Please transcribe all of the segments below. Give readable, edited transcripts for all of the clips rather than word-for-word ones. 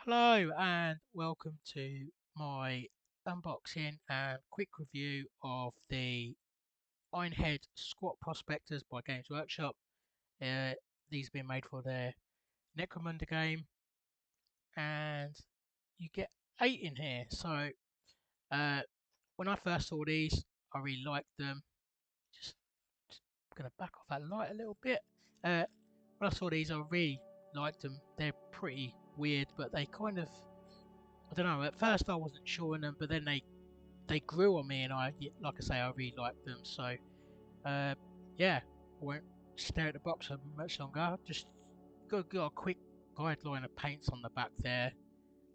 Hello and welcome to my unboxing and quick review of the Ironhead Squat Prospectors by Games Workshop. These have been made for their Necromunda game, and you get 8 in here. So uh, when I first saw these, I really liked them. Just gonna back off that light a little bit. When I saw these, I really liked them. They're pretty weird, but they kind of, I don't know. At first, I wasn't sure on them, but then they grew on me, and like I say, I really like them. So, yeah, I won't stare at the box for much longer. Just got a quick guideline of paints on the back there.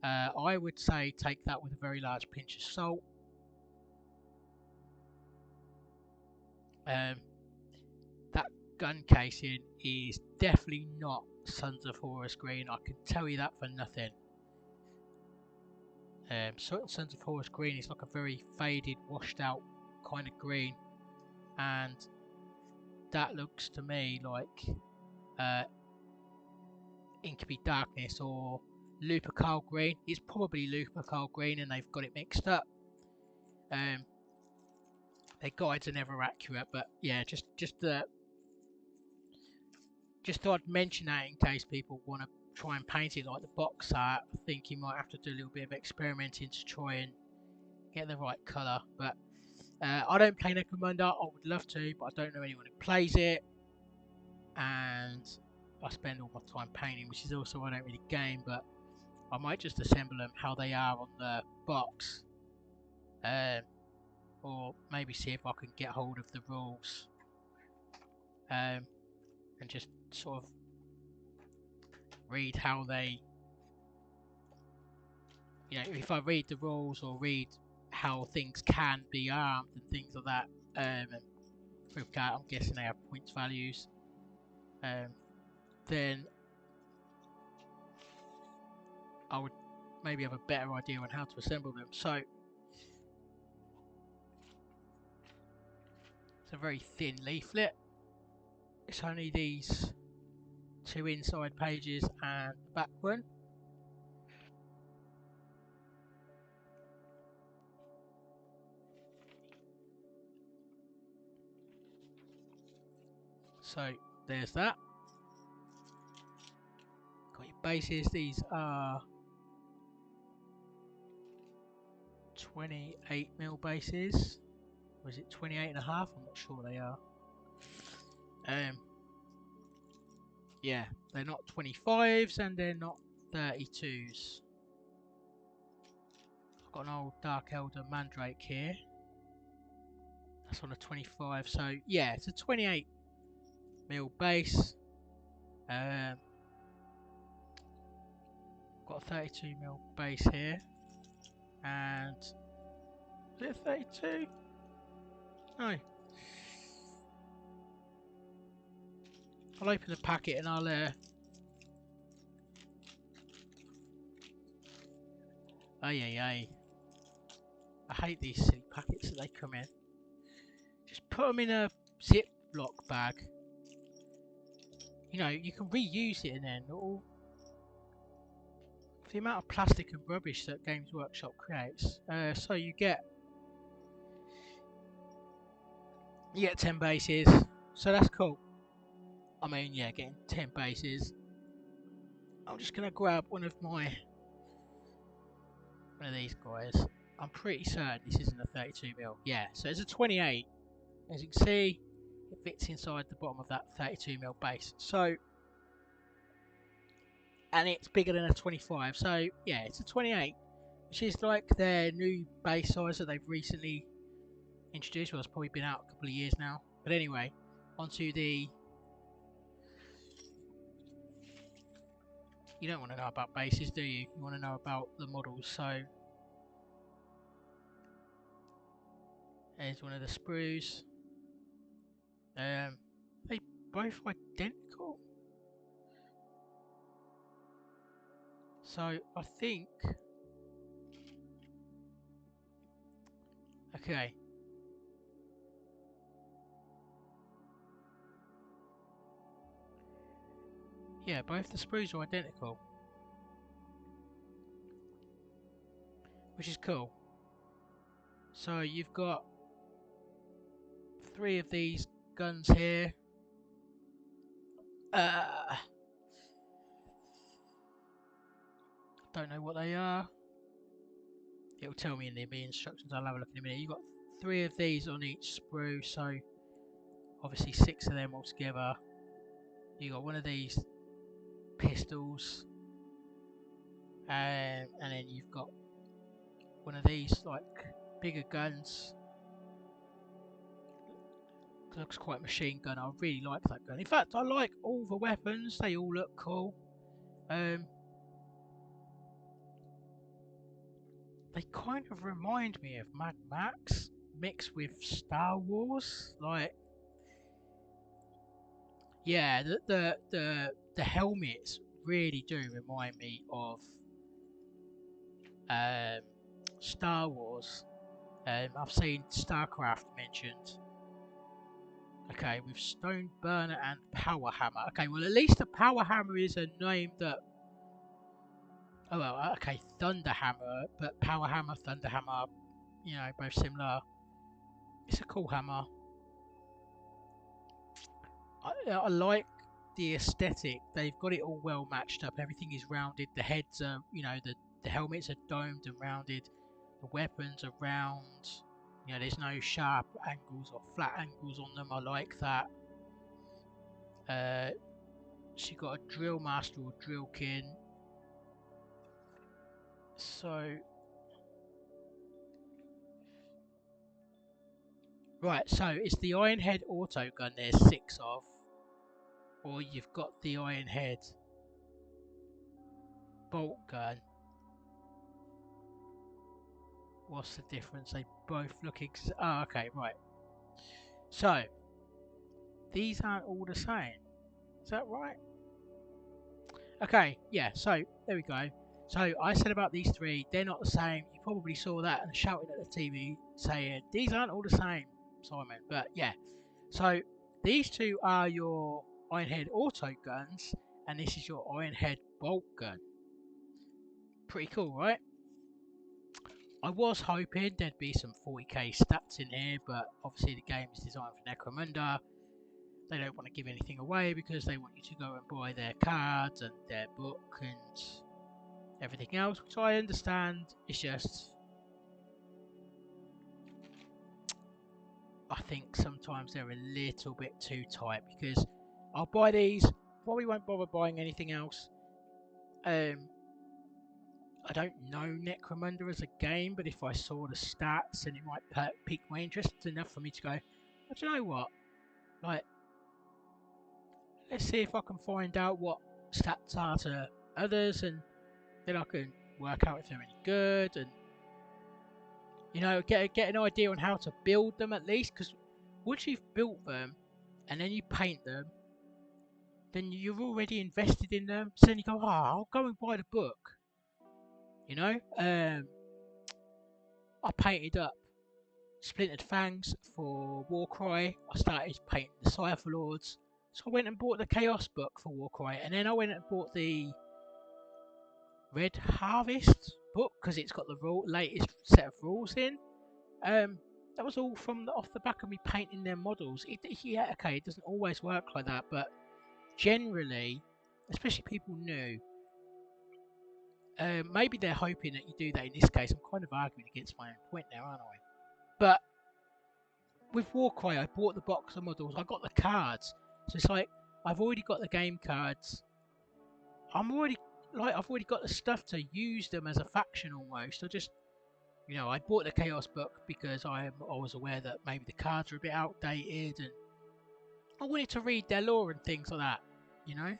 I would say take that with a very large pinch of salt. Um, that gun casing is definitely not Sons of Horus green. I can tell you that for nothing. Sons of Horus green is like a very faded, washed out kind of green, and that looks to me like Incubi Darkness or Lupercal Green. It's probably Lupercal Green and they've got it mixed up. Their guides are never accurate, but yeah, just thought I'd mention that in case people want to try and paint it like the box art. I think you might have to do a little bit of experimenting to try and get the right colour. But I don't play Necromunda. I would love to, but I don't know anyone who plays it. And I spend all my time painting, which is also I don't really game, but I might just assemble them how they are on the box, or maybe see if I can get hold of the rules, and just sort of read how they, if I read the rules or read how things can be armed and things like that. And with that, I'm guessing they have points values. Then I would maybe have a better idea on how to assemble them. So it's a very thin leaflet. It's only these two inside pages and the back one. So there's that. Got your bases. These are 28mm bases. Or is it 28.5? I'm not sure they are. Yeah, they're not 25s and they're not 32s. I've got an old Dark Elder Mandrake here. That's on a 25. So yeah, it's a 28mm base. Got a 32mm base here, and is it 32? No. I'll open the packet and I'll I hate these silly packets that they come in. Just put them in a Ziploc bag. You can reuse it, and then all the amount of plastic and rubbish that Games Workshop creates. So you get 10 bases, so that's cool. I mean, yeah, getting 10 bases. I'm just gonna grab one of these guys. I'm pretty certain this isn't a 32mm. Yeah, so it's a 28. As you can see, it fits inside the bottom of that 32mm base. So, and it's bigger than a 25. So yeah, it's a 28, which is like their new base size that they've recently introduced. Well, it's probably been out a couple of years now. But anyway, onto the. You don't want to know about bases, do you? You want to know about the models. So there's one of the sprues. They both identical. So I think. Okay. Yeah, both the sprues are identical. which is cool. So you've got 3 of these guns here. Don't know what they are. It'll tell me in the instructions. I'll have a look in a minute. You've got 3 of these on each sprue, so obviously 6 of them altogether. You got one of these pistols, and then you've got one of these like bigger guns. Looks quite machine gun. I really like that gun. In fact, I like all the weapons. They all look cool. They kind of remind me of Mad Max mixed with Star Wars. Like, yeah, the helmets really do remind me of Star Wars. I've seen StarCraft mentioned. Okay, with Stone Burner and Power Hammer. Okay, well at least the Power Hammer is a name that. Oh well, okay, Thunder Hammer, but Power Hammer, Thunder Hammer, you know, both similar. It's a cool hammer. I like the aesthetic. They've got it all well matched up. Everything is rounded. The heads are, you know, the helmets are domed and rounded. The weapons are round. You know, there's no sharp angles or flat angles on them. I like that. She got a drill master or drillkin. So right, so it's the Ironhead auto gun. There's 6 of, or you've got the Ironhead bolt gun. What's the difference? They both look oh, okay, right. So these aren't all the same. Is that right? Okay, yeah. So there we go. So I said about these 3, they're not the same. You probably saw that and shouting at the TV saying these aren't all the same, Simon. But yeah. So these 2 are your Ironhead auto guns, and this is your Ironhead bolt gun. Pretty cool, right? I was hoping there'd be some 40k stats in here, but obviously the game is designed for Necromunda. They don't want to give anything away because they want you to go and buy their cards and their book and everything else, which I understand. It's just, I think sometimes they're a little bit too tight, because I'll buy these, probably won't bother buying anything else. I don't know Necromunda as a game, but if I saw the stats, and it might pique my interest enough for me to go, oh, do you know what? Like, let's see if I can find out what stats are to others, and then I can work out if they're any good, and you know, get an idea on how to build them at least. Because once you've built them and then you paint them, then you've already invested in them. So then you go, oh, I'll go and buy the book. You know, I painted up Splintered Fangs for Warcry. I started painting the Cypher Lords. So I went and bought the Chaos book for Warcry, and then I went and bought the Red Harvest book because it's got the latest set of rules in. That was all from off the back of me painting their models. Yeah, okay, it doesn't always work like that, but generally, especially people new, maybe they're hoping that you do that in this case. I'm kind of arguing against my own point now, aren't I? But with Warcry, I bought the box of models. I got the cards, so it's like I've already got the game cards. I've already got the stuff to use them as a faction almost. You know, I bought the Chaos book because I was aware that maybe the cards are a bit outdated, and I wanted to read their lore and things like that. You know,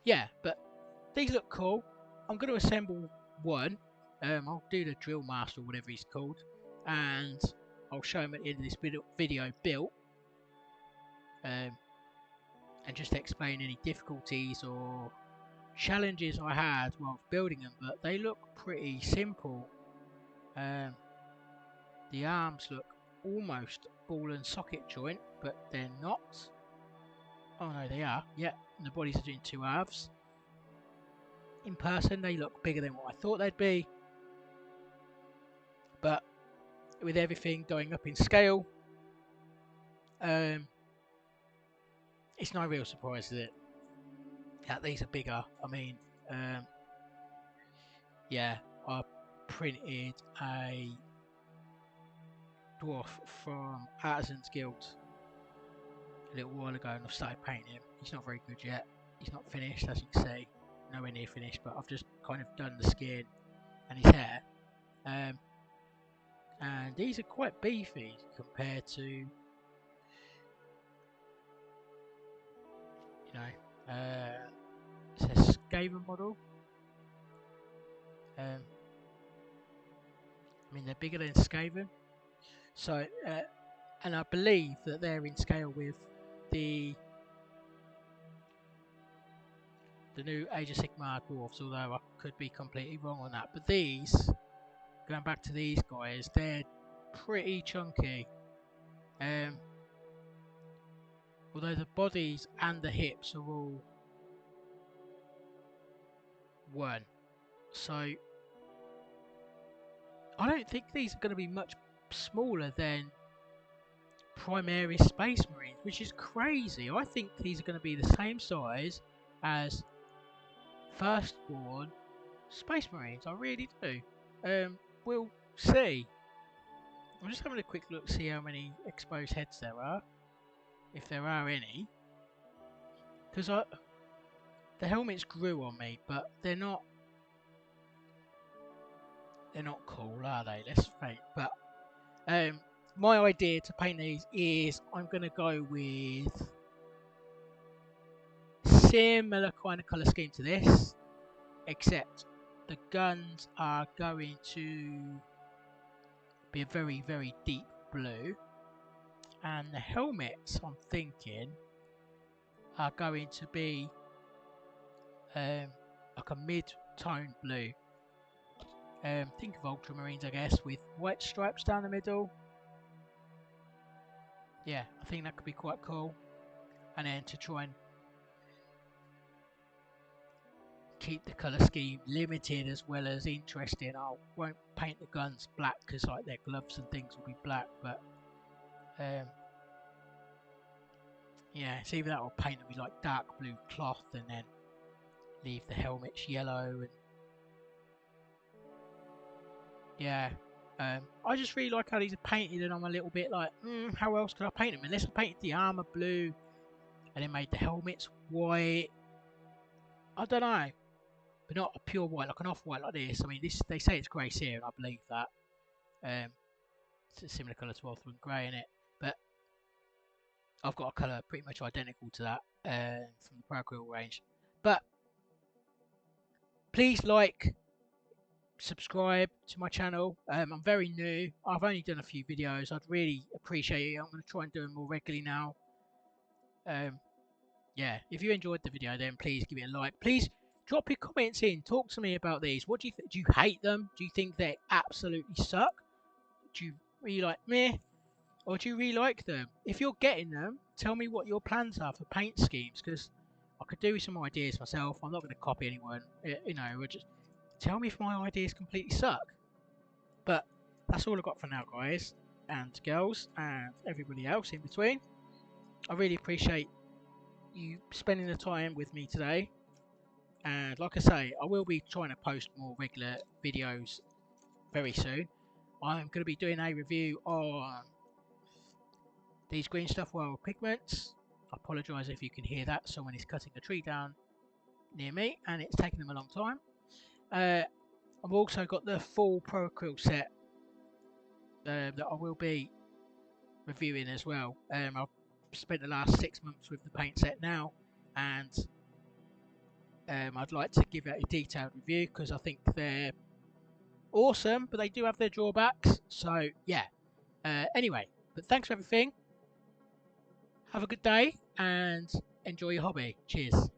yeah. But these look cool. I'm going to assemble one. I'll do the Drill Master or whatever he's called, and I'll show him at the end of this video built, and just explain any difficulties or challenges I had while building them. But they look pretty simple. The arms look almost ball and socket joint, but they're not. Oh no, they are. Yeah, and the bodies are doing 2 halves. in person they look bigger than what I thought they'd be, but with everything going up in scale, it's no real surprise that these are bigger. I mean, yeah, I printed a dwarf from Artisans Guild a little while ago and I've started painting him. He's not very good yet. He's not finished, as you can see. Nowhere near finished, but I've just kind of done the skin and his hair. And these are quite beefy compared to, you know, it's a Skaven model. I mean, they're bigger than Skaven. So, and I believe that they're in scale with the new Age of Sigmar dwarves, although I could be completely wrong on that. But these, going back to these guys, they're pretty chunky. Although the bodies and the hips are all one. So I don't think these are going to be much smaller than Primaris Space Marines, which is crazy. I think these are going to be the same size as Firstborn Space Marines. I really do. We'll see. I'm just having a quick look to see how many exposed heads there are, if there are any. Because the helmets grew on me, but they're not cool, are they? Let's face. But my idea to paint these is I'm going to go with similar kind of colour scheme to this, except the guns are going to be a very, very deep blue, and the helmets, I'm thinking, are going to be like a mid-tone blue. Think of Ultramarines, I guess, with white stripes down the middle. Yeah, I think that could be quite cool. And then to try and keep the colour scheme limited as well as interesting, I won't paint the guns black because like their gloves and things will be black. But yeah, it's either that or paint them with like dark blue cloth and then leave the helmets yellow. And yeah, I just really like how these are painted, and I'm a little bit like, how else could I paint them? Unless I painted the armour blue and then made the helmets white. I don't know, but not a pure white, like an off-white like this. I mean, this, they say it's grey seer, and I believe that. It's a similar colour to Ultimate Grey in it, but I've got a colour pretty much identical to that from the Paraquill range. But please like, subscribe to my channel. I'm very new. I've only done a few videos. I'd really appreciate it. I'm going to try and do them more regularly now. Yeah, if you enjoyed the video, then please give it a like. Please drop your comments in. Talk to me about these. What do you think? Do you hate them? Do you think they absolutely suck? Do you really like meh? Or do you really like them? If you're getting them, tell me what your plans are for paint schemes, because I could do with some ideas myself. I'm not going to copy anyone. You know, just tell me if my ideas completely suck. But that's all I've got for now, guys and girls and everybody else in between. I really appreciate you spending the time with me today, and like I say, I will be trying to post more regular videos very soon. I'm going to be doing a review on these green stuff world pigments. I apologise if you can hear that. Someone is cutting a tree down near me and it's taking them a long time. I've also got the full Paraquill set that I will be reviewing as well. I've spent the last 6 months with the paint set now, and I'd like to give it a detailed review because I think they're awesome, but they do have their drawbacks. So yeah, anyway, but thanks for everything. Have a good day and enjoy your hobby. Cheers.